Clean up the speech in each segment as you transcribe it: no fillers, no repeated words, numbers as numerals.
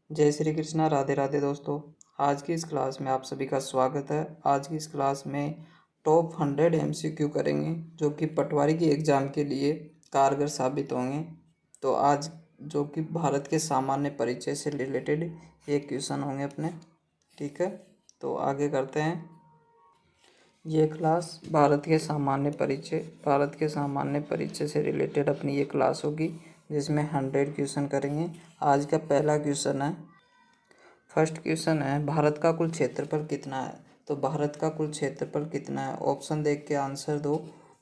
जय श्री कृष्णा, राधे राधे दोस्तों। आज की इस क्लास में आप सभी का स्वागत है। आज की इस क्लास में टॉप 100 MCQ करेंगे जो कि पटवारी की एग्ज़ाम के लिए कारगर साबित होंगे। तो आज जो कि भारत के सामान्य परिचय से रिलेटेड ये क्वेश्चन होंगे अपने, ठीक है। तो आगे करते हैं। ये क्लास भारत के सामान्य परिचय से रिलेटेड अपनी ये क्लास होगी जिसमें 100 क्वेश्चन करेंगे। आज का पहला क्वेश्चन है, फर्स्ट क्वेश्चन है, भारत का कुल क्षेत्रफल कितना है। तो भारत का कुल क्षेत्रफल कितना है, ऑप्शन देख के आंसर दो।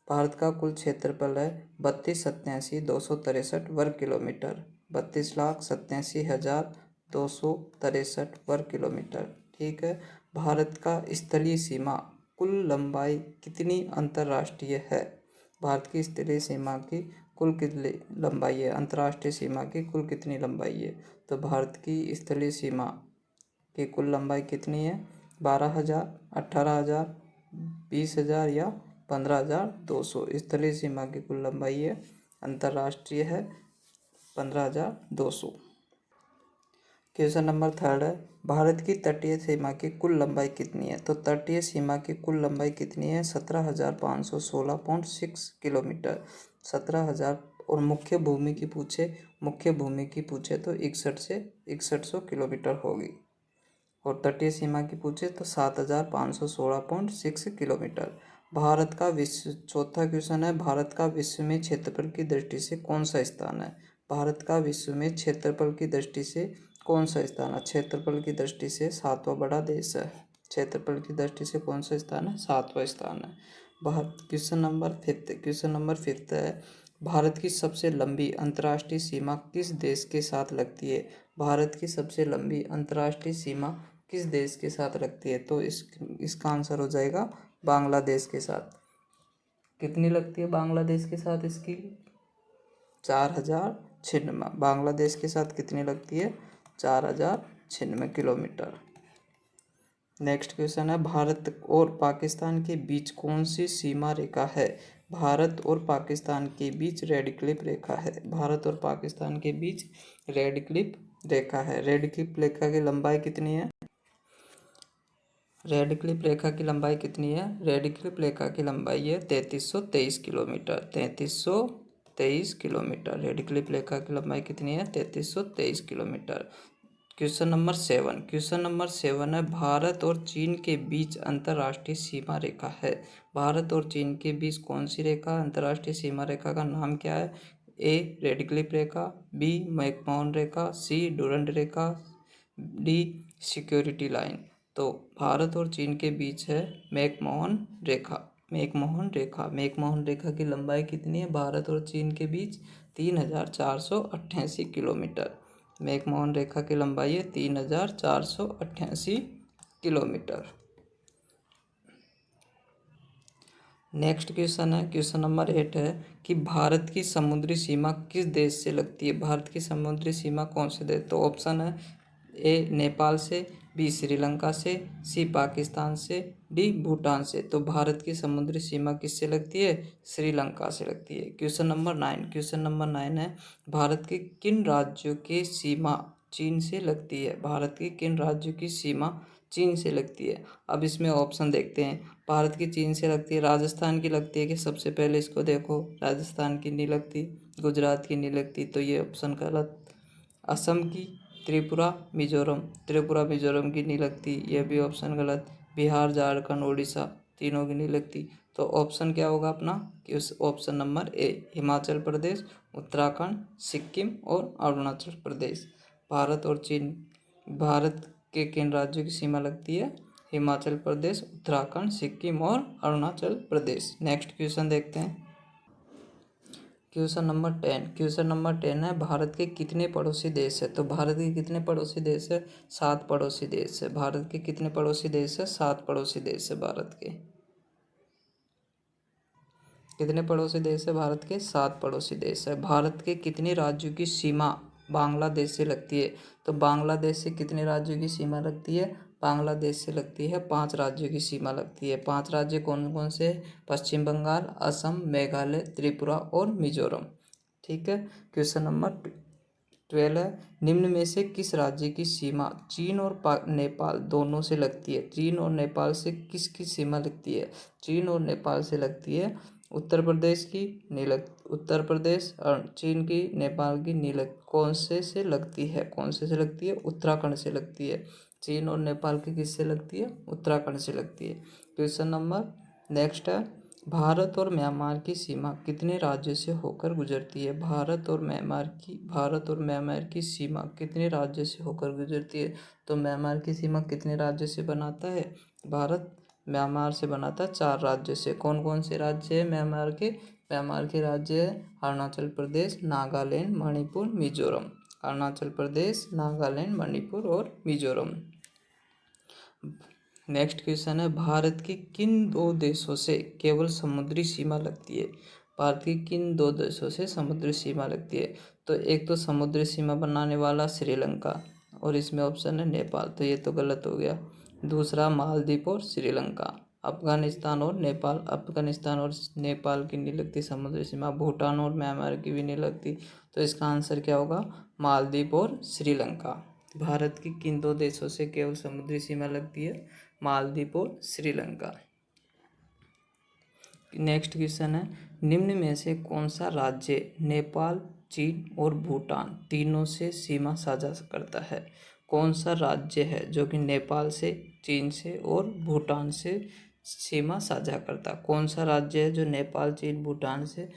भारत का कुल क्षेत्रफल है 32,87,263 वर्ग किलोमीटर, 32,87,263 वर्ग किलोमीटर, ठीक है। भारत का स्थलीय सीमा कुल लंबाई कितनी अंतर्राष्ट्रीय है। भारत की स्थलीय सीमा की कुल कितनी लंबाई है, अंतर्राष्ट्रीय सीमा की कुल कितनी लंबाई है। तो भारत की स्थलीय सीमा की कुल लंबाई कितनी है, 12,000, 18,000, 20,000 या 15,200। स्थलीय सीमा की कुल लंबाई है, अंतर्राष्ट्रीय है 15,200। क्वेश्चन नंबर थर्ड है, भारत की तटीय सीमा की कुल लंबाई कितनी है। तो तटीय सीमा की कुल लंबाई कितनी है, 17,516.6 किलोमीटर, 17,000। और मुख्य भूमि की पूछे तो 61 से 6100 किलोमीटर होगी। और तटीय सीमा की पूछे तो 7,516.6 किलोमीटर। भारत का विश्व, चौथा क्वेश्चन है, भारत का विश्व में क्षेत्रफल की दृष्टि से कौन सा स्थान है। भारत का विश्व में क्षेत्रफल की दृष्टि से कौन सा स्थान है। क्षेत्रफल की दृष्टि से 7वां बड़ा देश है। क्षेत्रफल की दृष्टि से कौन सा स्थान है, 7वां स्थान है भारत। क्वेश्चन नंबर फिफ्थ है, भारत की सबसे लंबी अंतर्राष्ट्रीय सीमा किस देश के साथ लगती है। भारत की सबसे लंबी अंतर्राष्ट्रीय सीमा किस देश के साथ लगती है। तो इसका आंसर हो जाएगा बांग्लादेश के साथ। कितनी लगती है बांग्लादेश के साथ इसकी, 4,096। बांग्लादेश के साथ कितनी लगती है, 4,096 किलोमीटर। नेक्स्ट क्वेश्चन है, भारत और पाकिस्तान के बीच कौन सी सीमा रेखा है। भारत और पाकिस्तान के बीच रेड क्लिफ रेखा है। भारत और पाकिस्तान के बीच रेड क्लिफ रेखा है। रेड क्लिफ रेखा की लंबाई कितनी है, रेड क्लिफ रेखा की लंबाई कितनी है। रेड क्लिफ रेखा की लंबाई है 3323 किलोमीटर, 3323 किलोमीटर। रेड क्लिफ रेखा की लंबाई कितनी है, 3323 किलोमीटर। क्वेश्चन नंबर सेवन है, भारत और चीन के बीच अंतर्राष्ट्रीय सीमा रेखा है। भारत और चीन के बीच कौन सी रेखा, अंतर्राष्ट्रीय सीमा रेखा का नाम क्या है। ए रेड क्लिफ रेखा, बी मैकमोहन रेखा, सी डूरंड रेखा, डी सिक्योरिटी लाइन। तो भारत और चीन के बीच है मैकमोहन रेखा। मैकमोहन रेखा की लंबाई कितनी है भारत और चीन के बीच, 3,488 किलोमीटर। मैकमोहन रेखा की लंबाई है 3,488 किलोमीटर। नेक्स्ट क्वेश्चन है, क्वेश्चन नंबर 8 है कि भारत की समुद्री सीमा किस देश से लगती है। भारत की समुद्री सीमा कौन से देश। तो ऑप्शन है, ए नेपाल से, बी श्रीलंका से, सी पाकिस्तान से, डी भूटान से। तो भारत की समुद्री सीमा किससे लगती है, श्रीलंका से लगती है। क्वेश्चन नंबर 9 है, भारत के किन राज्यों की सीमा चीन से लगती है। भारत की किन राज्यों की सीमा चीन से लगती है। अब इसमें ऑप्शन देखते हैं। भारत की चीन से लगती है, राजस्थान की लगती है कि, सबसे पहले इसको देखो, राजस्थान की नहीं लगती, गुजरात की नहीं लगती, तो ये ऑप्शन गलत। असम की, त्रिपुरा मिजोरम की नहीं लगती, यह भी ऑप्शन गलत। बिहार, झारखंड, उड़ीसा, तीनों की नहीं लगती। तो ऑप्शन क्या होगा अपना, कि उस option number A, Himachal Pradesh, Uttarakhand, Sikkim और अरुणाचल प्रदेश। भारत के किन राज्यों की सीमा लगती है, हिमाचल प्रदेश, उत्तराखंड, सिक्किम और अरुणाचल प्रदेश। नेक्स्ट क्वेश्चन देखते हैं। क्वेश्चन नंबर 10 है, भारत के कितने पड़ोसी देश है। तो भारत के कितने पड़ोसी देश है, 7 पड़ोसी देश है। भारत के कितने पड़ोसी देश है, 7 पड़ोसी देश है। भारत के कितने पड़ोसी देश है, भारत के 7 पड़ोसी देश है। भारत के कितने राज्यों की सीमा बांग्लादेश से लगती है। तो बांग्लादेश से कितने राज्यों की सीमा लगती है, बांग्लादेश से लगती है 5 राज्यों की सीमा लगती है। 5 राज्य कौन कौन से, पश्चिम बंगाल, असम, मेघालय, त्रिपुरा और मिजोरम, ठीक है। क्वेश्चन नंबर 12 है, निम्न में से किस राज्य की सीमा चीन और नेपाल दोनों से लगती है? चीन और नेपाल से किसकी सीमा लगती है? चीन और नेपाल से लगती है उत्तर प्रदेश की, नहीं लग उत्तर प्रदेश और चीन की, नेपाल की नहीं लग। कौन से लगती है? कौन से लगती है? उत्तराखंड से लगती है। चीन और नेपाल की किससे लगती है? उत्तराखंड से लगती है। क्वेश्चन नंबर नेक्स्ट है, भारत और म्यांमार की सीमा कितने राज्यों से होकर गुजरती है? भारत और म्यांमार की सीमा कितने राज्यों से होकर गुजरती है? तो म्यांमार की सीमा कितने राज्यों से बनाता है? भारत म्यांमार से बनाता है 4 राज्यों से। कौन कौन से राज्य है म्यांमार के? म्यांमार के राज्य है अरुणाचल प्रदेश, नागालैंड, मणिपुर, मिजोरम। अरुणाचल प्रदेश, नागालैंड, मणिपुर और मिजोरम। नेक्स्ट क्वेश्चन है, भारत की किन 2 देशों से केवल समुद्री सीमा लगती है? भारत की किन 2 देशों से समुद्री सीमा लगती है? तो एक तो समुद्री सीमा बनाने वाला श्रीलंका, और इसमें ऑप्शन है नेपाल, तो ये तो गलत हो गया। दूसरा मालदीव और श्रीलंका। अफगानिस्तान और नेपाल की नहीं लगती समुद्री सीमा। भूटान और म्यांमार की भी नहीं लगती। तो इसका आंसर क्या होगा? मालदीव और श्रीलंका। भारत की किन 2 देशों से केवल समुद्री सीमा लगती है? मालदीव और श्रीलंका। नेक्स्ट क्वेश्चन है, निम्न में से कौन सा राज्य नेपाल, चीन और भूटान तीनों से सीमा साझा करता है? कौन सा राज्य है जो कि नेपाल से, चीन से और भूटान से सीमा साझा करता? कौन सा राज्य है जो नेपाल, चीन, भूटान से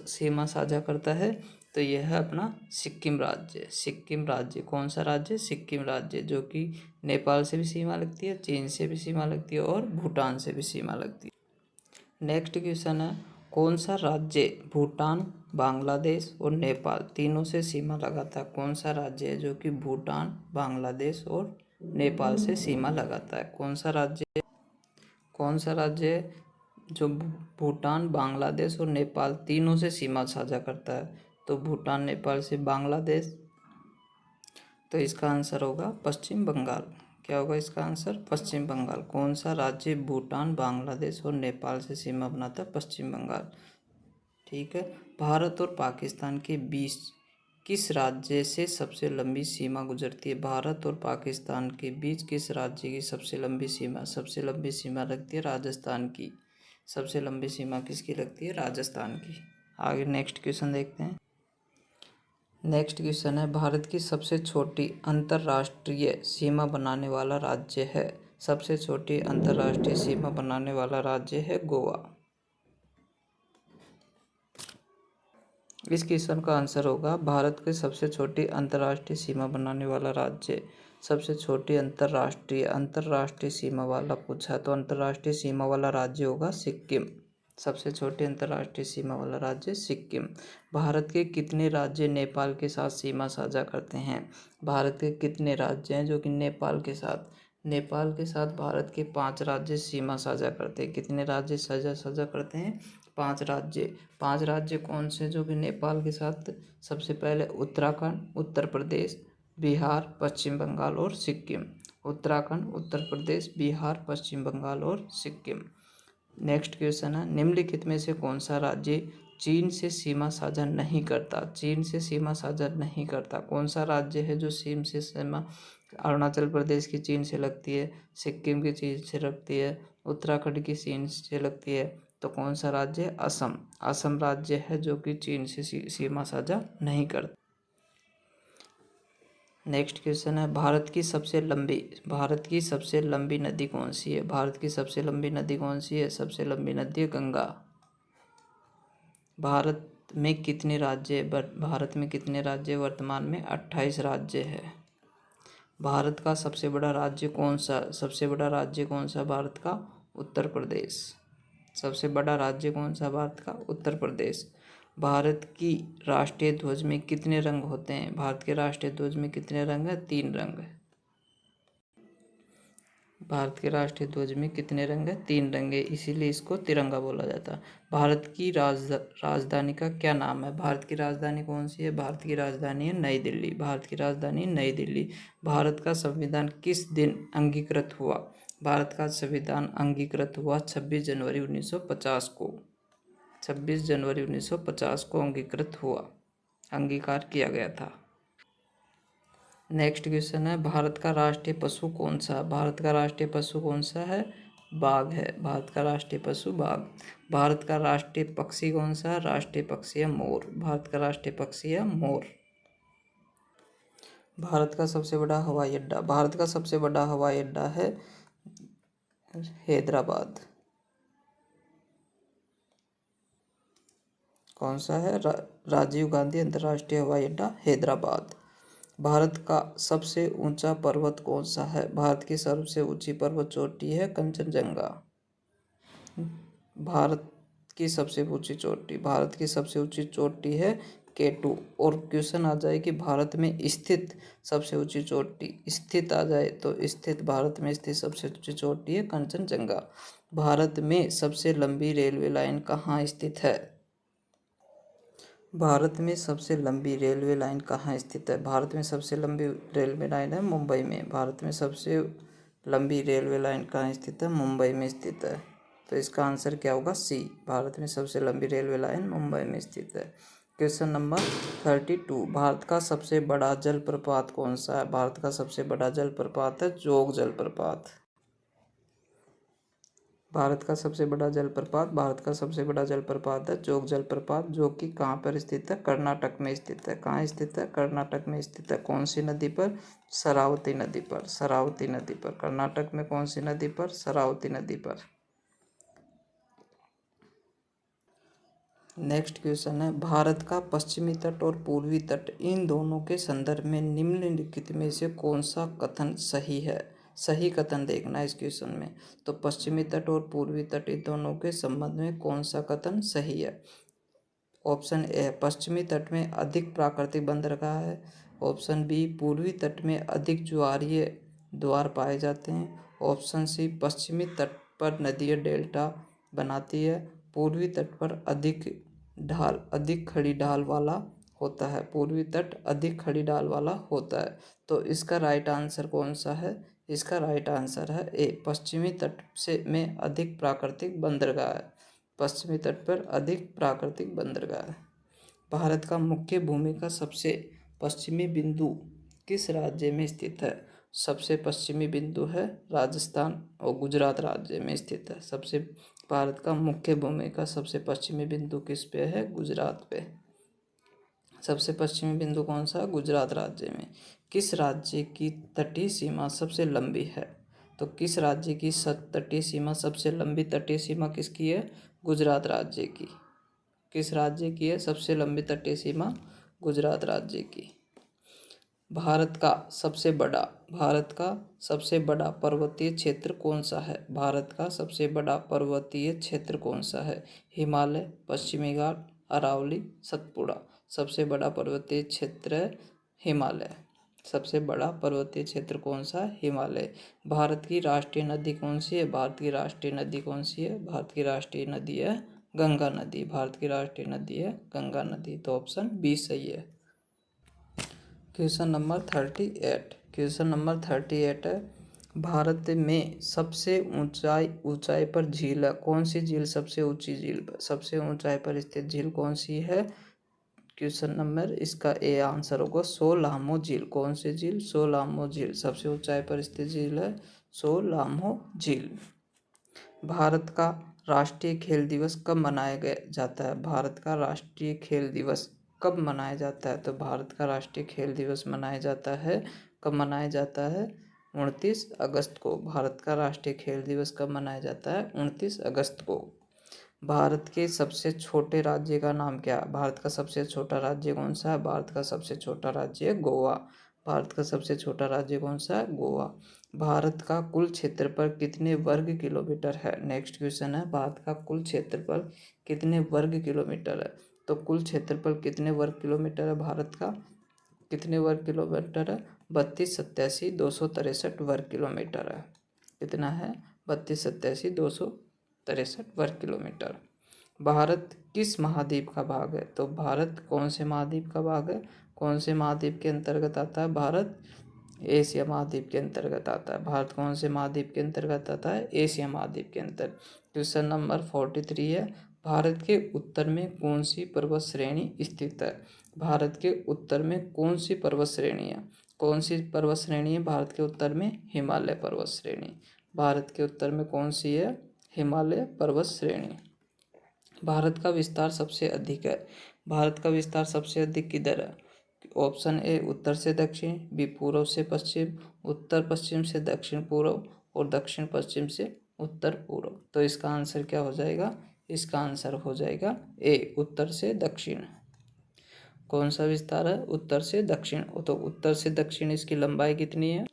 सीमा साझा करता है? तो यह है अपना सिक्किम राज्य। सिक्किम राज्य कौन सा राज्य? सिक्किम राज्य, जो कि नेपाल से भी सीमा लगती है, चीन से भी सीमा लगती है और भूटान से भी सीमा लगती है। नेक्स्ट क्वेश्चन है, कौन सा राज्य भूटान, बांग्लादेश और नेपाल तीनों से सीमा लगाता है? कौन सा राज्य है जो कि भूटान, बांग्लादेश और नेपाल से सीमा लगाता है? कौन सा राज्य है जो भूटान, बांग्लादेश और नेपाल तीनों से सीमा साझा करता है? तो भूटान, नेपाल से बांग्लादेश, तो इसका आंसर होगा पश्चिम बंगाल। क्या होगा इसका आंसर? पश्चिम बंगाल। कौन सा राज्य भूटान, बांग्लादेश और नेपाल से सीमा बनाता है? पश्चिम बंगाल। ठीक है। भारत और पाकिस्तान के बीच किस राज्य से सबसे लंबी सीमा गुजरती है? भारत और पाकिस्तान के बीच किस राज्य की सबसे लंबी सीमा लगती है? राजस्थान की। सबसे लंबी सीमा किसकी लगती है? राजस्थान की। आगे नेक्स्ट क्वेश्चन देखते हैं। नेक्स्ट क्वेश्चन है, भारत की सबसे छोटी अंतर्राष्ट्रीय सीमा बनाने वाला राज्य है? सबसे छोटी अंतर्राष्ट्रीय सीमा बनाने वाला राज्य है गोवा। इस क्वेश्चन का आंसर होगा, भारत की सबसे छोटी अंतर्राष्ट्रीय सीमा बनाने वाला राज्य। सबसे छोटी अंतर्राष्ट्रीय सीमा वाला पूछा तो अंतर्राष्ट्रीय सीमा वाला राज्य होगा सिक्किम। सबसे छोटी अंतर्राष्ट्रीय सीमा वाला राज्य सिक्किम। भारत के कितने राज्य नेपाल के साथ सीमा साझा करते हैं? भारत के कितने राज्य हैं जो कि नेपाल के साथ भारत के 5 राज्य सीमा साझा करते हैं। कितने राज्य साझा करते हैं? 5 राज्य। 5 राज्य कौन से जो कि नेपाल के साथ? सबसे पहले उत्तराखंड, उत्तर प्रदेश, बिहार, पश्चिम बंगाल और सिक्किम। उत्तराखंड, उत्तर प्रदेश, बिहार, पश्चिम बंगाल और सिक्किम। नेक्स्ट क्वेश्चन है, निम्नलिखित में से कौन सा राज्य चीन से सीमा साझा नहीं करता? चीन से सीमा साझा नहीं करता। कौन सा राज्य है जो चीन से सीमा? अरुणाचल प्रदेश की चीन से लगती है, सिक्किम की चीन से लगती है, उत्तराखंड की चीन से लगती है। तो कौन सा राज्य है? असम। असम राज्य है जो कि चीन से सीमा साझा नहीं करता। नेक्स्ट क्वेश्चन है, भारत की सबसे लंबी नदी कौन सी है? भारत की सबसे लंबी नदी कौन सी है? सबसे लंबी नदी है गंगा। भारत में कितने राज्य वर्तमान में 28 राज्य है। भारत का सबसे बड़ा राज्य कौन सा? भारत का उत्तर प्रदेश। सबसे बड़ा राज्य कौन सा भारत का? उत्तर प्रदेश। भारत की राष्ट्रीय ध्वज में कितने रंग होते हैं? भारत के राष्ट्रीय ध्वज में कितने रंग हैं? 3 रंग। भारत के राष्ट्रीय ध्वज में कितने रंग हैं? 3 रंग है, इसीलिए इसको तिरंगा बोला जाता है। भारत की राजधानी का क्या नाम है? भारत की राजधानी कौन सी है? भारत की राजधानी है नई दिल्ली। भारत की राजधानी नई दिल्ली। भारत का संविधान किस दिन अंगीकृत हुआ? भारत का संविधान अंगीकृत हुआ 26 जनवरी 1950 को। 26 जनवरी 1950 को अंगीकृत हुआ। अंगीकार किया गया था। नेक्स्ट क्वेश्चन है, भारत का राष्ट्रीय पशु कौन सा है? भारत का राष्ट्रीय पशु कौन सा है? बाघ है। भारत का राष्ट्रीय पशु बाघ। भारत का राष्ट्रीय पक्षी कौन सा है? राष्ट्रीय पक्षी है मोर। भारत का राष्ट्रीय पक्षी है मोर। भारत का सबसे बड़ा हवाई अड्डा। भारत का सबसे बड़ा हवाई अड्डा है हैदराबाद। कौन सा है? राजीव गांधी अंतर्राष्ट्रीय हवाई अड्डा हैदराबाद। भारत का सबसे ऊंचा पर्वत कौन सा है? भारत की सबसे ऊंची पर्वत चोटी है कंचनजंगा। भारत की सबसे ऊंची चोटी, भारत की सबसे ऊंची चोटी है केटू। और क्वेश्चन आ जाए कि भारत में स्थित सबसे ऊंची चोटी, स्थित आ जाए तो स्थित, भारत में स्थित सबसे ऊंची चोटी है कंचनजंगा। भारत में सबसे लंबी रेलवे लाइन कहाँ स्थित है? भारत में सबसे लंबी रेलवे लाइन कहाँ स्थित है? भारत में सबसे लंबी रेलवे लाइन है मुंबई में। भारत में सबसे लंबी रेलवे लाइन कहाँ स्थित है? मुंबई में स्थित है। तो इसका आंसर क्या होगा? सी। भारत में सबसे लंबी रेलवे लाइन मुंबई में स्थित है। क्वेश्चन नंबर 32, भारत का सबसे बड़ा जलप्रपात कौन सा है? भारत का सबसे बड़ा जलप्रपात है जोग जलप्रपात। भारत का सबसे बड़ा जलप्रपात, भारत का सबसे बड़ा जलप्रपात है जोग जलप्रपात, जो कि कहाँ पर स्थित है? कर्नाटक में स्थित है। कहाँ स्थित है? कर्नाटक में स्थित है। कौन सी नदी पर? शरावती नदी पर। शरावती नदी पर। कर्नाटक में कौन सी नदी पर? शरावती नदी पर। नेक्स्ट क्वेश्चन है, भारत का पश्चिमी तट और पूर्वी तट, इन दोनों के संदर्भ में निम्नलिखित में से कौन सा कथन सही है? सही कथन देखना है इस क्वेश्चन में। तो पश्चिमी तट और पूर्वी तट, इन दोनों के संबंध में कौन सा कथन सही है? ऑप्शन ए, पश्चिमी तट में अधिक प्राकृतिक बंदरगाह है। ऑप्शन बी, पूर्वी तट में अधिक ज्वारीय द्वार पाए जाते हैं। ऑप्शन सी, पश्चिमी तट पर नदियाँ डेल्टा बनाती है। पूर्वी तट पर अधिक खड़ी ढाल वाला होता है। पूर्वी तट अधिक खड़ी ढाल वाला होता है। तो इसका राइट आंसर कौन सा है? इसका राइट आंसर है ए, पश्चिमी तट से में अधिक प्राकृतिक बंदरगाह है। पश्चिमी तट पर अधिक प्राकृतिक बंदरगाह है। भारत का मुख्य भूमि का सबसे पश्चिमी बिंदु किस राज्य में स्थित है? सबसे पश्चिमी बिंदु है राजस्थान और गुजरात राज्य में स्थित है। सबसे भारत का मुख्य भूमि का सबसे पश्चिमी बिंदु किस पे है? गुजरात पे। सबसे पश्चिमी बिंदु कौन सा? गुजरात राज्य में। किस राज्य की तटीय सीमा सबसे लंबी है? तो किस राज्य की तटीय सीमा सबसे लंबी तटीय सीमा किसकी है? गुजरात राज्य की। किस राज्य की है सबसे लंबी तटीय सीमा? गुजरात राज्य की। भारत का सबसे बड़ा पर्वतीय क्षेत्र कौन सा है? भारत का सबसे बड़ा पर्वतीय क्षेत्र कौन सा है? हिमालय, पश्चिमी घाट, अरावली, सतपुड़ा। सबसे बड़ा पर्वतीय क्षेत्र है हिमालय। सबसे बड़ा पर्वतीय क्षेत्र कौन सा है? हिमालय। भारत की राष्ट्रीय नदी कौन सी है? भारत की राष्ट्रीय नदी कौन सी है? भारत की राष्ट्रीय नदी है गंगा नदी। भारत की राष्ट्रीय नदी है गंगा नदी। तो ऑप्शन बी सही है। Question number 38। क्वेश्चन नंबर 38 है, भारत में सबसे ऊंचाई पर झील है। कौन सी झील सबसे ऊंची झील पर, सबसे ऊंचाई पर स्थित झील कौन सी है? क्वेश्चन नंबर इसका ए आंसर होगा सोलामो झील। कौन सी झील? सोलामो झील। सबसे ऊंचाई पर स्थित झील है सोलामो झील। भारत का राष्ट्रीय खेल दिवस कब मनाया जाता है? भारत का राष्ट्रीय खेल दिवस कब मनाया जाता है? तो भारत का राष्ट्रीय खेल दिवस मनाया जाता है, कब मनाया जाता है? 29 अगस्त को। भारत का राष्ट्रीय खेल दिवस कब मनाया जाता है? 29 अगस्त को। भारत के सबसे छोटे राज्य का नाम क्या है? भारत का सबसे छोटा राज्य कौन सा है? भारत का सबसे छोटा राज्य है गोवा। भारत का सबसे छोटा राज्य कौन सा है? गोवा। भारत का कुल क्षेत्रफल कितने वर्ग किलोमीटर है? नेक्स्ट क्वेश्चन है, भारत का कुल क्षेत्रफल कितने वर्ग किलोमीटर है? तो कुल क्षेत्रफल कितने वर्ग किलोमीटर है भारत का? कितने वर्ग किलोमीटर है? 3287,263 वर्ग किलोमीटर है। कितना है? 3287,263 वर्ग किलोमीटर। भारत किस महाद्वीप का भाग है? तो भारत कौन से महाद्वीप का भाग है? कौन से महाद्वीप के अंतर्गत आता है? भारत एशिया महाद्वीप के अंतर्गत आता है। भारत कौन से महाद्वीप के अंतर्गत आता है? एशिया महाद्वीप के अंतर्गत। क्वेश्चन नंबर 43 है, भारत के उत्तर में कौन सी पर्वत श्रेणी स्थित है? भारत के उत्तर में कौन सी पर्वत श्रेणी है? कौन सी पर्वत श्रेणी है भारत के उत्तर में? हिमालय पर्वत श्रेणी। भारत के उत्तर में कौन सी है? हिमालय पर्वत श्रेणी। भारत का विस्तार सबसे अधिक है। भारत का विस्तार सबसे अधिक किधर है? ऑप्शन ए उत्तर से दक्षिण, बी पूर्व से पश्चिम, उत्तर पश्चिम से दक्षिण पूर्व और दक्षिण पश्चिम से उत्तर पूर्व। तो इसका आंसर क्या हो जाएगा? इसका आंसर हो जाएगा ए उत्तर से दक्षिण। कौन सा विस्तार है? उत्तर से दक्षिण। तो उत्तर से दक्षिण इसकी लंबाई कितनी है?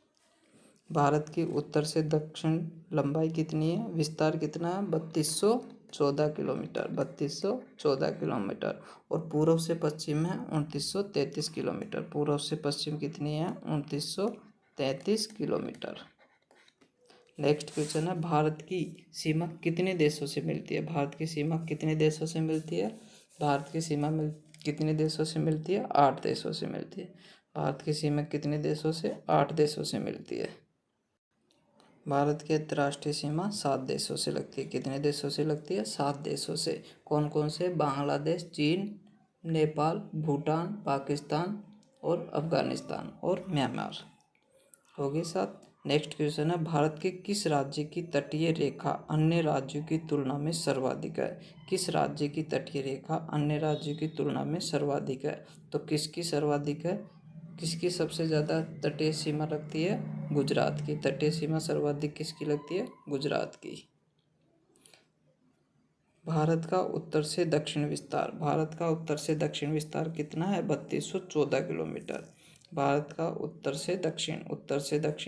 भारत की उत्तर से दक्षिण लंबाई कितनी है? विस्तार कितना है? 3214 किलोमीटर। 3214 किलोमीटर। और पूर्व से पश्चिम है 2933 किलोमीटर। पूर्व से पश्चिम कितनी है? 2933 किलोमीटर। नेक्स्ट क्वेश्चन है, भारत की सीमा कितने देशों से मिलती है? भारत की सीमा कितने देशों से मिलती है? भारत की सीमा कितने देशों से मिलती है? 8 देशों से मिलती है। भारत की सीमा कितने देशों से? 8 देशों से मिलती है। भारत की अंतर्राष्ट्रीय सीमा 7 देशों से लगती है। कितने देशों से लगती है? 7 देशों से। कौन कौन से? बांग्लादेश, चीन, नेपाल, भूटान, पाकिस्तान और अफगानिस्तान और म्यांमार। होगी 7। नेक्स्ट क्वेश्चन है, भारत के किस राज्य की तटीय रेखा अन्य राज्यों की तुलना में सर्वाधिक है? किस राज्य की तटीय रेखा अन्य राज्यों की तुलना में सर्वाधिक है? तो किसकी सर्वाधिक है? किसकी सबसे ज़्यादा तटीय सीमा लगती है? गुजरात की। तटीय सीमा सर्वाधिक किसकी लगती है? गुजरात की। भारत का उत्तर से दक्षिण विस्तार। भारत का उत्तर से दक्षिण विस्तार कितना है? 3214 किलोमीटर। भारत का उत्तर से दक्षिण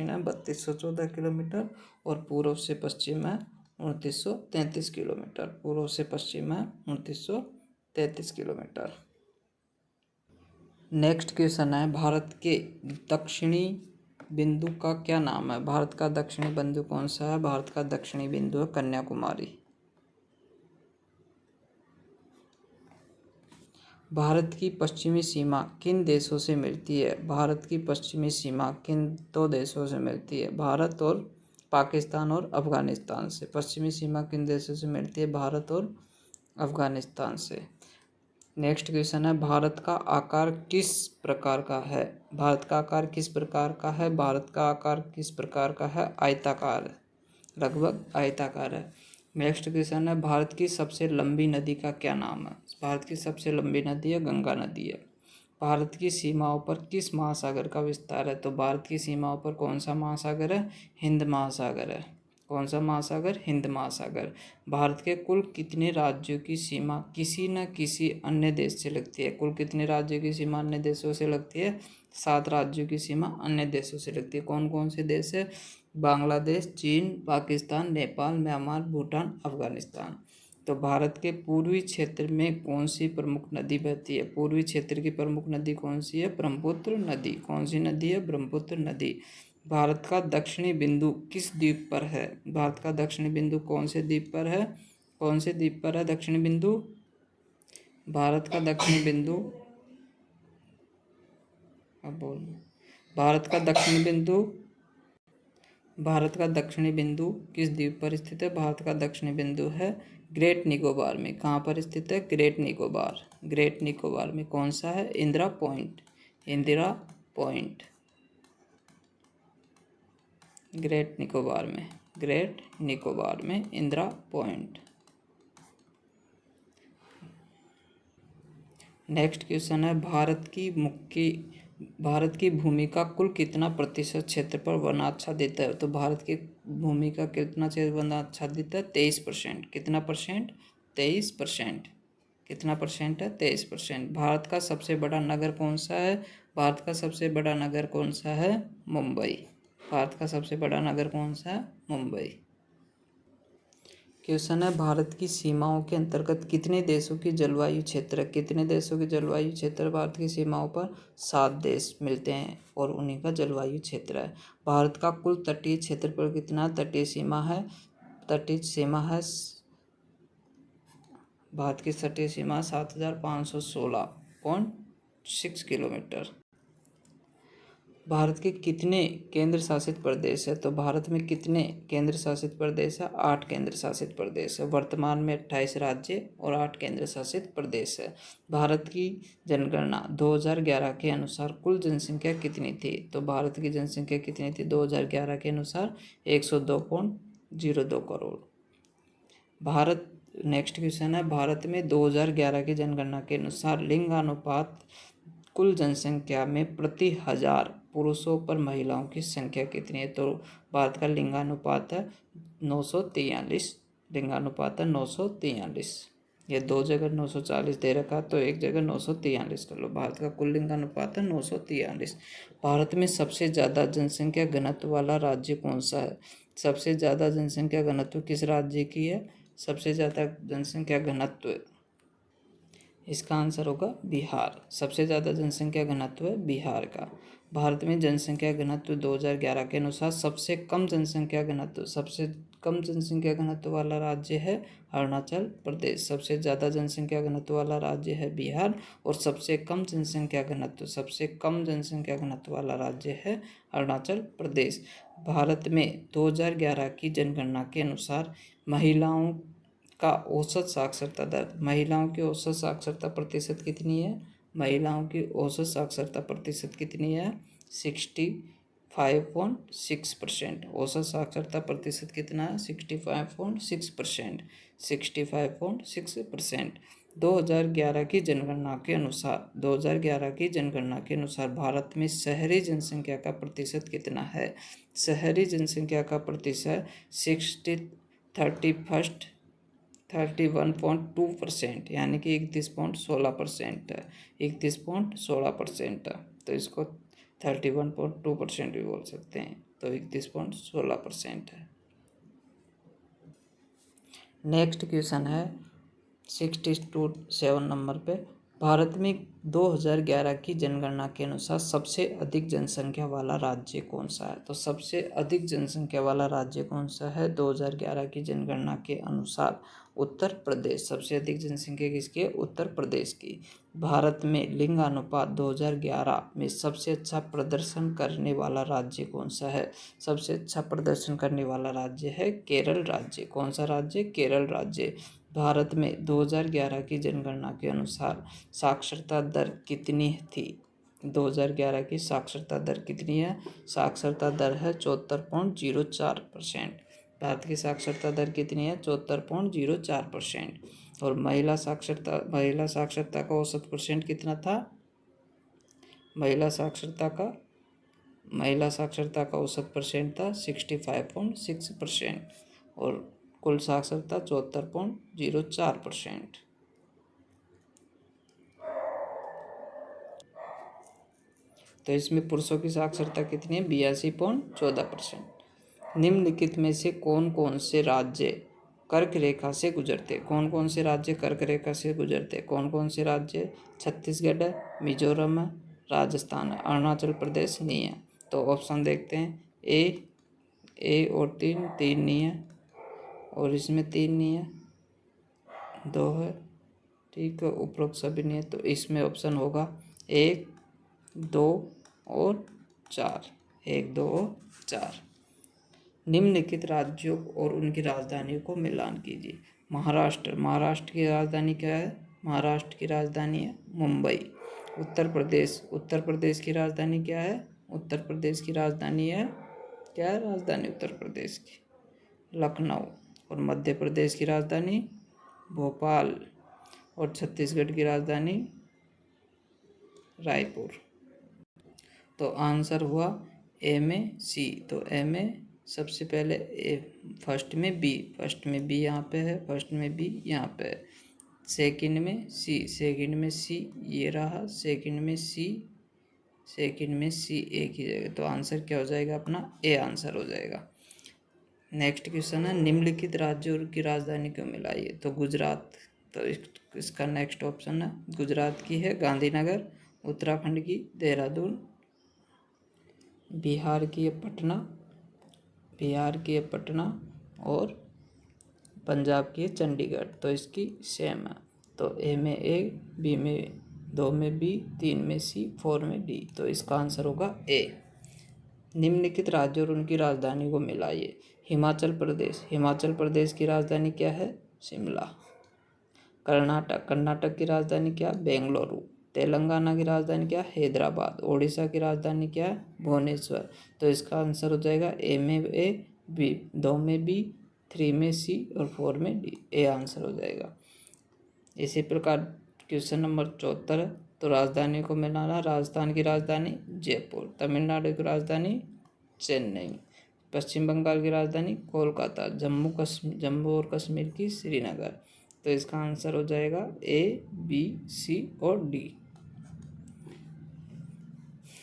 है 3214 किलोमीटर और पूर्व से पश्चिम है 2933 किलोमीटर। पूर्व से पश्चिम है 2933 किलोमीटर। नेक्स्ट क्वेश्चन है, भारत के दक्षिणी बिंदु का क्या नाम है? भारत का दक्षिणी बिंदु कौन सा है? भारत का दक्षिणी बिंदु है कन्याकुमारी। भारत की पश्चिमी सीमा किन देशों से मिलती है? भारत की पश्चिमी सीमा किन 2 देशों से मिलती है? भारत और पाकिस्तान और अफगानिस्तान से। पश्चिमी सीमा किन देशों से मिलती है? भारत और अफगानिस्तान से। नेक्स्ट क्वेश्चन है, भारत का आकार किस प्रकार का है? भारत का आकार किस प्रकार का है? भारत का आकार किस प्रकार का है? आयताकार, लगभग आयताकार है। नेक्स्ट क्वेश्चन है, भारत की सबसे लंबी नदी का क्या नाम है? भारत की सबसे लंबी नदी है गंगा नदी है। भारत की सीमाओं पर किस महासागर का विस्तार है? तो भारत की सीमाओं पर कौन सा महासागर है? हिंद महासागर है। कौन सा महासागर? हिंद महासागर। भारत के कुल कितने राज्यों की सीमा किसी न किसी अन्य देश से लगती है? कुल कितने राज्यों की सीमा अन्य देशों से लगती है? 7 राज्यों की सीमा अन्य देशों से लगती है। कौन कौन से देश है? बांग्लादेश, चीन, पाकिस्तान, नेपाल, म्यांमार, भूटान, अफगानिस्तान। तो भारत के पूर्वी क्षेत्र में कौन सी प्रमुख नदी बहती है? पूर्वी क्षेत्र की प्रमुख नदी कौन सी है? ब्रह्मपुत्र नदी। कौन सी नदी है? ब्रह्मपुत्र नदी। भारत का दक्षिणी बिंदु किस द्वीप पर है? भारत का दक्षिणी बिंदु कौन से द्वीप पर है? कौन से द्वीप पर है दक्षिणी बिंदु? भारत का दक्षिणी बिंदु, अब बोल, भारत का दक्षिणी बिंदु, भारत का दक्षिणी बिंदु किस द्वीप पर स्थित है? भारत का दक्षिणी बिंदु है ग्रेट निकोबार में। कहाँ पर स्थित है? ग्रेट निकोबार। ग्रेट निकोबार में। कौन सा है? Indira point. Indira point, great Nicobar में। ग्रेट निकोबार में इंदिरा पॉइंट। नेक्स्ट क्वेश्चन है, भारत की भूमि का कुल कितना प्रतिशत क्षेत्र पर वनाच्छादित है? तो भारत की भूमि का कितना क्षेत्र वनाच्छादित है? 23%। कितना परसेंट? 23%। कितना परसेंट है? 23%। भारत का सबसे बड़ा नगर कौन सा है? भारत का सबसे बड़ा नगर कौन सा है? मुंबई। भारत का सबसे बड़ा नगर कौन सा है? मुंबई। क्वेश्चन है, भारत की सीमाओं के अंतर्गत कितने देशों की जलवायु क्षेत्र? कितने देशों के जलवायु क्षेत्र? भारत की सीमाओं पर 7 देश मिलते हैं और उन्हीं का जलवायु क्षेत्र है। भारत का कुल तटीय क्षेत्र पर कितना तटीय सीमा है? तटीय सीमा है, भारत की तटीय सीमा 7516.6 किलोमीटर। भारत के कितने केंद्र शासित प्रदेश है? तो भारत में कितने केंद्र शासित प्रदेश है? 8 केंद्र शासित प्रदेश है। वर्तमान में 28 राज्य और 8 केंद्र शासित प्रदेश है। भारत की जनगणना 2011 के अनुसार कुल जनसंख्या कितनी थी? तो भारत की जनसंख्या कितनी थी 2011 के अनुसार? 102.02 करोड़। भारत नेक्स्ट क्वेश्चन है, भारत में 2011 की जनगणना के अनुसार लिंगानुपात कुल जनसंख्या में प्रति हजार पुरुषों पर महिलाओं की संख्या कितनी है? तो भारत का लिंगानुपात है 943। लिंगानुपात है 943। ये दो जगह 940 दे रखा तो एक जगह 943 कर लो। भारत का कुल लिंगानुपात है 943। भारत में सबसे ज़्यादा जनसंख्या घनत्व वाला राज्य कौन सा है? सबसे ज़्यादा जनसंख्या घनत्व किस राज्य की है? सबसे ज़्यादा जनसंख्या घनत्व, इसका आंसर होगा बिहार। सबसे ज़्यादा जनसंख्या घनत्व है बिहार का। भारत में जनसंख्या घनत्व 2011 के अनुसार सबसे कम जनसंख्या घनत्व वाला राज्य है अरुणाचल प्रदेश। सबसे ज़्यादा जनसंख्या घनत्व वाला राज्य है बिहार और सबसे कम जनसंख्या घनत्व वाला राज्य है अरुणाचल प्रदेश। भारत में 2011 की जनगणना के अनुसार महिलाओं की औसत साक्षरता प्रतिशत कितनी है? महिलाओं की औसत साक्षरता प्रतिशत कितनी है? 65.6%। औसत साक्षरता प्रतिशत कितना है? 65.6%। 65.6%। 2011 की जनगणना के अनुसार भारत में शहरी जनसंख्या का प्रतिशत कितना है? शहरी जनसंख्या का प्रतिशत 31.2% यानी कि 31.16% है। 31.16% है, तो इसको 31.2% भी बोल सकते हैं। तो 31.16% है। नेक्स्ट क्वेश्चन है 67 नंबर पे, भारत में 2011 की जनगणना के अनुसार सबसे अधिक जनसंख्या वाला राज्य कौन सा है? तो सबसे अधिक जनसंख्या वाला राज्य कौन सा है 2011 की जनगणना के अनुसार? उत्तर प्रदेश। सबसे अधिक जनसंख्या किसकी है? उत्तर प्रदेश की। भारत में लिंगानुपात 2011 में सबसे अच्छा प्रदर्शन करने वाला राज्य कौन सा है? सबसे अच्छा प्रदर्शन करने वाला राज्य है केरल राज्य। कौन सा राज्य? केरल राज्य। भारत में 2011 की जनगणना के अनुसार साक्षरता दर कितनी थी? 2011 की साक्षरता दर कितनी है? साक्षरता दर है 74.04%। भारत की साक्षरता दर कितनी है? 74.04%। और महिला साक्षरता का औसत परसेंट कितना था? महिला साक्षरता का औसत परसेंट था 65.6% और कुल साक्षरता 74.04%। तो इसमें पुरुषों की साक्षरता कितनी है? 82.14%। निम्नलिखित में से कौन कौन से राज्य कर्क रेखा से गुजरते? कौन कौन से राज्य कर्क रेखा से गुजरते? कौन कौन से राज्य? छत्तीसगढ़ है, मिजोरम है, राजस्थान है, अरुणाचल प्रदेश नहीं है। तो ऑप्शन देखते हैं। ए और तीन नहीं है और इसमें 3 नहीं है, 2 है, ठीक है, उपरोक्त सभी नहीं है। तो इसमें ऑप्शन होगा 1, 2 और 4। 1, 2 और 4। निम्नलिखित राज्यों और उनकी राजधानियों को मिलान कीजिए। महाराष्ट्र की राजधानी क्या है? महाराष्ट्र की राजधानी है मुंबई। उत्तर प्रदेश की राजधानी क्या है? उत्तर प्रदेश की राजधानी है क्या है? राजधानी उत्तर प्रदेश की लखनऊ। और मध्य प्रदेश की राजधानी भोपाल और छत्तीसगढ़ की राजधानी रायपुर। तो आंसर हुआ ए में सी। तो ए में सबसे पहले ए, फर्स्ट में बी यहाँ पे है, फर्स्ट में बी यहाँ पे है, सेकंड में सी ये रहा, सेकंड में सी एक ही जगह। तो आंसर क्या हो जाएगा अपना? ए आंसर हो जाएगा। नेक्स्ट क्वेश्चन है, निम्नलिखित राज्यों की राजधानी क्यों मिलाइए? तो गुजरात। तो इसका नेक्स्ट ऑप्शन है गुजरात की है गांधीनगर, उत्तराखंड की देहरादून, बिहार की है पटना और पंजाब की है चंडीगढ़। तो इसकी सेम है। तो ए में ए, बी में 2 में बी, 3 में सी, 4 में डी। तो इसका आंसर होगा ए। निम्नलिखित राज्यों और उनकी राजधानी को मिलाइए। हिमाचल प्रदेश, हिमाचल प्रदेश की राजधानी क्या है? शिमला। कर्नाटक, कर्नाटक की राजधानी क्या? बेंगलुरु। तेलंगाना की राजधानी क्या? हैदराबाद। उड़ीसा की राजधानी क्या है? भुवनेश्वर। तो इसका आंसर हो जाएगा ए में ए, बी, 2 में बी, 3 में सी और 4 में डी। ए आंसर हो जाएगा। इसी प्रकार क्वेश्चन नंबर 74 है। तो राजधानी को मिलाना, राजस्थान की राजधानी जयपुर, तमिलनाडु की राजधानी चेन्नई, पश्चिम बंगाल की राजधानी कोलकाता, जम्मू और कश्मीर की श्रीनगर। तो इसका आंसर हो जाएगा ए, बी, सी और डी।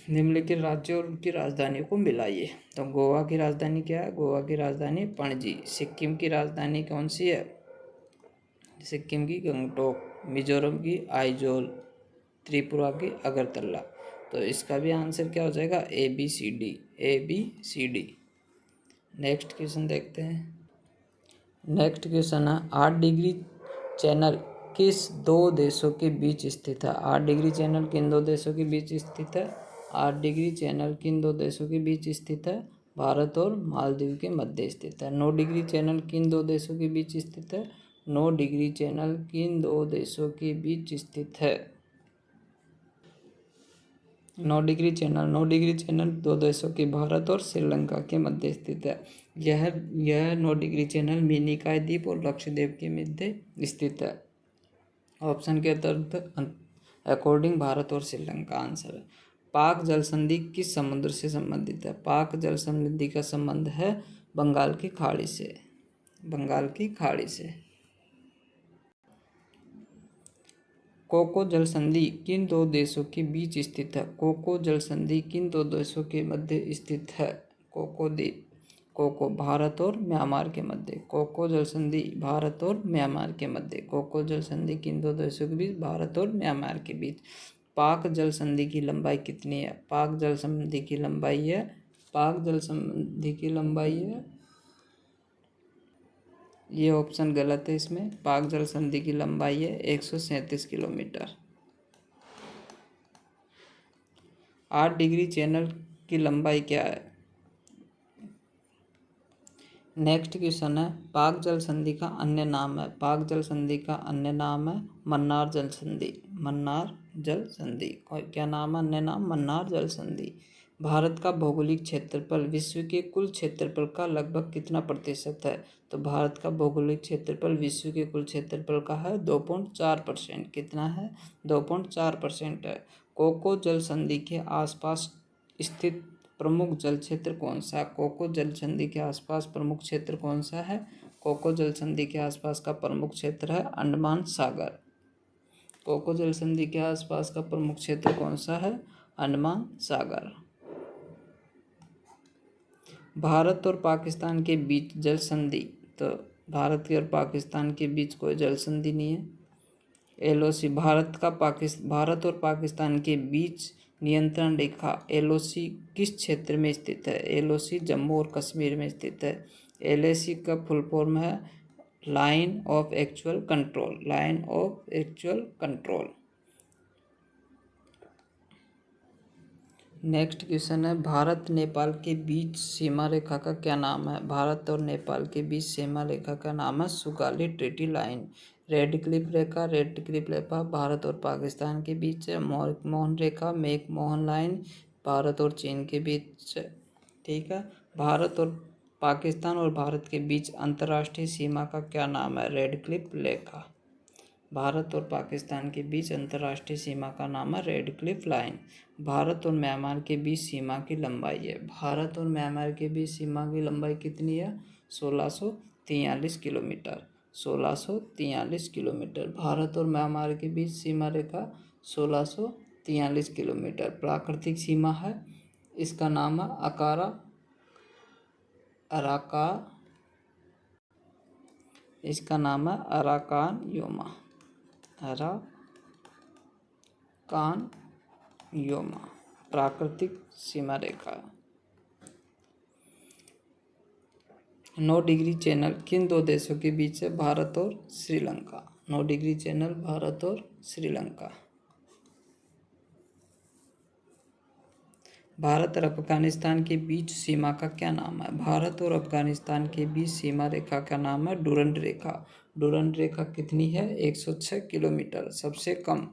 निम्नलिखित राज्यों और उनकी राजधानियों को मिलाइए। तो गोवा की राजधानी क्या है? गोवा की राजधानी पणजी। सिक्किम की राजधानी कौन सी है? सिक्किम की गंगटोक। मिजोरम की आइजोल। त्रिपुरा की अगरतला। तो इसका भी आंसर क्या हो जाएगा? A B C D, A B C D. Next question देखते हैं। नेक्स्ट क्वेश्चन है 8 डिग्री चैनल किस दो देशों के बीच स्थित है? 8 डिग्री चैनल किन दो देशों के बीच स्थित है? 8 डिग्री चैनल किन दो देशों के बीच स्थित है? भारत और मालदीव के मध्य स्थित है। 9 डिग्री चैनल किन दो देशों के बीच स्थित है? 9 डिग्री चैनल किन दो देशों के बीच स्थित है? 9 डिग्री चैनल दो देशों के भारत और श्रीलंका के मध्य स्थित है। यह 9 डिग्री चैनल मिनिकॉय द्वीप और लक्षद्वीप के मध्य स्थित है। ऑप्शन के तहत अकॉर्डिंग भारत और श्रीलंका आंसर है। पाक जल संधि किस समुद्र से संबंधित है? पाक जल संधि का संबंध है बंगाल की खाड़ी से, बंगाल की खाड़ी से। कोको जल संधि किन दो देशों के बीच स्थित है? कोको जल संधि किन दो देशों के मध्य स्थित है? कोको द्वीप, कोको भारत और म्यांमार के मध्य। कोको जल संधि भारत और म्यांमार के मध्य। कोको जल संधि किन दो देशों के बीच? भारत और म्यांमार के बीच। पाक जल संधि की लंबाई कितनी है? पाक जल संधि की लंबाई है, पाक जल संधि की लंबाई है, ये ऑप्शन गलत है इसमें। पाक जल संधि की लंबाई है 137 किलोमीटर। 8 डिग्री चैनल की लंबाई क्या है? नेक्स्ट क्वेश्चन है पाक जल संधि का अन्य नाम है। पाक जल संधि का अन्य नाम है मन्नार जल संधि, मन्नार जल संधि। क्या नाम है अन्य नाम? मन्नार जल संधि। भारत का भौगोलिक क्षेत्रफल विश्व के कुल क्षेत्रफल का लगभग कितना प्रतिशत है? तो भारत का भौगोलिक क्षेत्रफल विश्व के कुल क्षेत्रफल का है 2.4%। कितना है? 2.4% है। कोको जल संधि के आसपास स्थित प्रमुख जल क्षेत्र कौन सा है? कोको जल संधि के आसपास प्रमुख क्षेत्र कौन सा है? कोको जल संधि के आसपास का प्रमुख क्षेत्र है अंडमान सागर। कोको जल संधि के आसपास का प्रमुख क्षेत्र कौन सा है? अंडमान सागर। भारत और पाकिस्तान के बीच जल संधि, तो भारत और पाकिस्तान के बीच कोई जल संधि नहीं है। एलओसी, भारत और पाकिस्तान के बीच नियंत्रण रेखा एलओसी किस क्षेत्र में स्थित है? एलओसी जम्मू और कश्मीर में स्थित है। एलओसी का फुल फॉर्म है line of actual control, line of actual control. Next question है भारत नेपाल के बीच सीमा रेखा का क्या नाम है? भारत और नेपाल के बीच सीमा रेखा का नाम है Sugauli treaty line. Radcliffe रेखा, रेड क्लिफ रेखा भारत और पाकिस्तान के बीच है। मोहन रेखा, मेक मोहन लाइन भारत और चीन के बीच है। ठीक है। भारत और पाकिस्तान और भारत के बीच अंतर्राष्ट्रीय सीमा का क्या नाम है? रेड क्लिफ रेखा। भारत और पाकिस्तान के बीच अंतर्राष्ट्रीय सीमा का नाम है रेड क्लिफ लाइन। भारत और म्यांमार के बीच सीमा की लंबाई है, भारत और म्यांमार के बीच सीमा की लंबाई कितनी है? 1643 किलोमीटर, 1643 किलोमीटर। भारत और म्यांमार के बीच सीमा रेखा 1643 किलोमीटर। प्राकृतिक सीमा है, इसका नाम है इसका नाम है अराकान योमा, अराकान योमा प्राकृतिक सीमा रेखा। 9 डिग्री चैनल किन दो देशों के बीच है? भारत और श्रीलंका। 9 डिग्री चैनल भारत और श्रीलंका। भारत और अफगानिस्तान के बीच सीमा का क्या नाम है? भारत और अफगानिस्तान के बीच सीमा रेखा का नाम है डुरंड रेखा। डुरंड रेखा कितनी है? 106 किलोमीटर। सबसे कम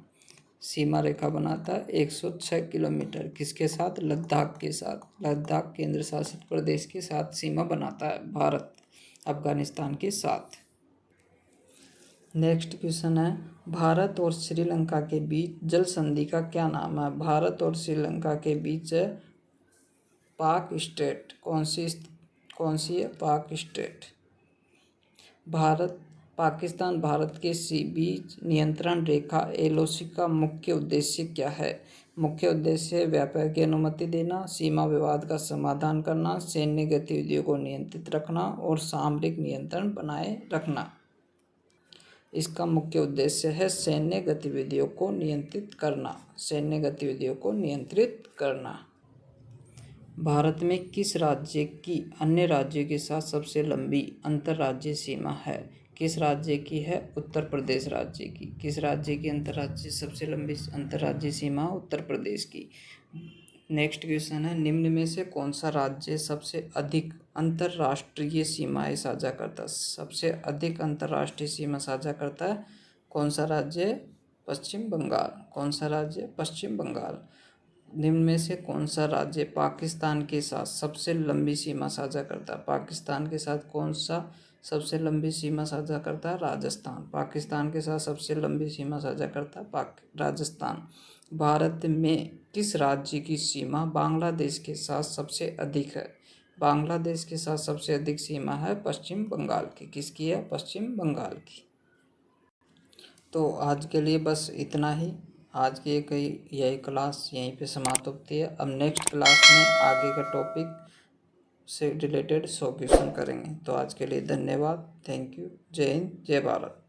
सीमा रेखा बनाता है 106 किलोमीटर। किसके साथ? लद्दाख के साथ। लद्दाख केंद्र शासित प्रदेश के साथ सीमा बनाता है भारत अफगानिस्तान के साथ। नेक्स्ट क्वेश्चन है, भारत और श्रीलंका के बीच जल संधि का क्या नाम है? भारत और श्रीलंका के बीच पाक स्टेट। कौन सी है? पाक स्टेट। भारत पाकिस्तान भारत के बीच नियंत्रण रेखा एलओसी का मुख्य उद्देश्य क्या है? मुख्य उद्देश्य व्यापार की अनुमति देना, सीमा विवाद का समाधान करना, सैन्य गतिविधियों को नियंत्रित रखना और सामरिक नियंत्रण बनाए रखना। इसका मुख्य उद्देश्य है सैन्य गतिविधियों को नियंत्रित करना। सैन्य गतिविधियों को नियंत्रित करना। भारत में किस राज्य की अन्य राज्यों के साथ सबसे लंबी अंतर्राज्यीय सीमा है? किस राज्य की है? उत्तर प्रदेश राज्य की। किस राज्य की अंतर्राज्यीय सबसे लंबी अंतर्राज्यीय सीमा? उत्तर प्रदेश की। नेक्स्ट क्वेश्चन है, निम्न में से कौन सा राज्य सबसे अधिक अंतर्राष्ट्रीय सीमाएं साझा करता है? सबसे अधिक अंतर्राष्ट्रीय सीमा साझा करता है कौन सा राज्य? पश्चिम बंगाल। कौन सा राज्य? पश्चिम बंगाल। निम्न में से कौन सा राज्य पाकिस्तान के साथ सबसे लंबी सीमा साझा करता है? पाकिस्तान के साथ कौन सा सबसे लंबी सीमा साझा करता है? राजस्थान। पाकिस्तान के साथ सबसे लंबी सीमा साझा करता है राजस्थान। भारत में किस राज्य की सीमा बांग्लादेश के साथ सबसे अधिक है? बांग्लादेश के साथ सबसे अधिक सीमा है पश्चिम बंगाल की। किसकी है? पश्चिम बंगाल की। तो आज के लिए बस इतना ही। आज की यही क्लास यहीं पे समाप्त होती है। अब नेक्स्ट क्लास में आगे का टॉपिक से रिलेटेड 100 क्वेश्चन करेंगे। तो आज के लिए धन्यवाद। Thank you. जय हिंद, जय भारत।